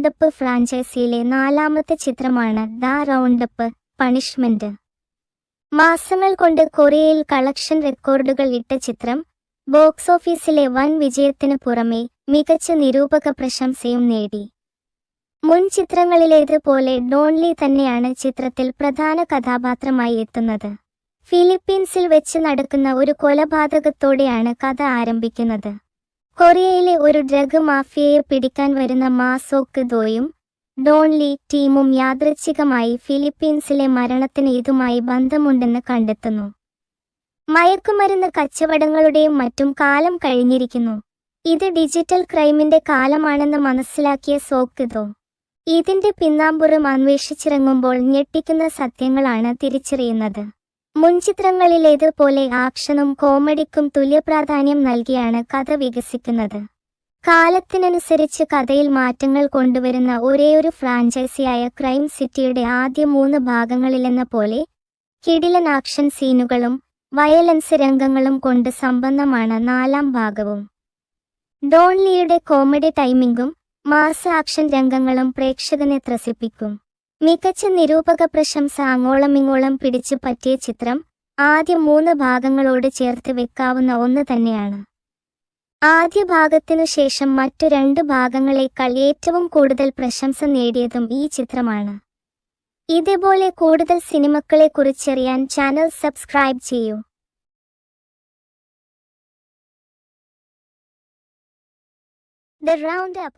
Roundup ഫ്രാഞ്ചൈസിയിലെ നാലാമത്തെ ചിത്രമാണ് the roundup punishment. മാസങ്ങൾ കൊണ്ട് കൊറിയയിൽ കളക്ഷൻ റെക്കോർഡുകൾ ഇട്ട ചിത്രം ബോക്സ് ഓഫീസിലെ വൻ വിജയത്തിനു പുറമെ മികച്ച നിരൂപക പ്രശംസയും നേടി. മുൻ ചിത്രങ്ങളിലേതുപോലെ ഡോൺ ലീ തന്നെയാണ് ചിത്രത്തിൽ പ്രധാന കഥാപാത്രമായി എത്തുന്നത്. ഫിലിപ്പീൻസിൽ വെച്ച് നടക്കുന്ന ഒരു കൊലപാതകത്തോടെയാണ് കഥ ആരംഭിക്കുന്നത്. കൊറിയയിലെ ഒരു ഡ്രഗ് മാഫിയയെ പിടിക്കാൻ വരുന്ന മാ സോക്ക് ദോയും ഡോൺ ലീ ടീമും യാദൃച്ഛികമായി ഫിലിപ്പീൻസിലെ മരണത്തിന് ഇതുമായി ബന്ധമുണ്ടെന്ന് കണ്ടെത്തുന്നു. മയക്കുമരുന്ന് കച്ചവടങ്ങളുടെയും മറ്റും കാലം കഴിഞ്ഞിരിക്കുന്നു. ഇത് ഡിജിറ്റൽ ക്രൈമിന്റെ കാലമാണെന്ന് മനസ്സിലാക്കിയ സോക്ക് ദോ ഇതിന്റെ പിന്നാമ്പുറം അന്വേഷിച്ചിറങ്ങുമ്പോൾ ഞെട്ടിക്കുന്ന സത്യങ്ങളാണ് തിരിച്ചറിയുന്നത്. മുൻചിത്രങ്ങളിലേതുപോലെ ആക്ഷനും കോമഡിക്കും തുല്യപ്രാധാന്യം നൽകിയാണ് കഥ വികസിക്കുന്നത്. കാലത്തിനനുസരിച്ച് കഥയിൽ മാറ്റങ്ങൾ കൊണ്ടുവരുന്ന ഒരേയൊരു ഫ്രാഞ്ചൈസിയായ ക്രൈം സിറ്റിയുടെ ആദ്യ 3 ഭാഗങ്ങളിലെന്ന പോലെ കിടിലൻ ആക്ഷൻ സീനുകളും വയലൻസ് രംഗങ്ങളും കൊണ്ട് സമ്പന്നമാണ് 4ാം ഭാഗവും. ഡോൺ ലീയുടെ കോമഡി ടൈമിംഗും മാസ് ആക്ഷൻ രംഗങ്ങളും പ്രേക്ഷകനെ ത്രസിപ്പിക്കും. മികച്ച നിരൂപക പ്രശംസ അങ്ങോളമിങ്ങോളം പിടിച്ചു പറ്റിയ ചിത്രം ആദ്യ 3 ഭാഗങ്ങളോട് ചേർത്ത് വെക്കാവുന്ന ഒന്ന് തന്നെയാണ്. ആദ്യ ഭാഗത്തിനു ശേഷം മറ്റു 2 ഭാഗങ്ങളേക്കാൾ ഏറ്റവും കൂടുതൽ പ്രശംസ നേടിയതും ഈ ചിത്രമാണ്. ഇതേപോലെ കൂടുതൽ സിനിമകളെ കുറിച്ചറിയാൻ ചാനൽ സബ്സ്ക്രൈബ് ചെയ്യൂ. The Roundup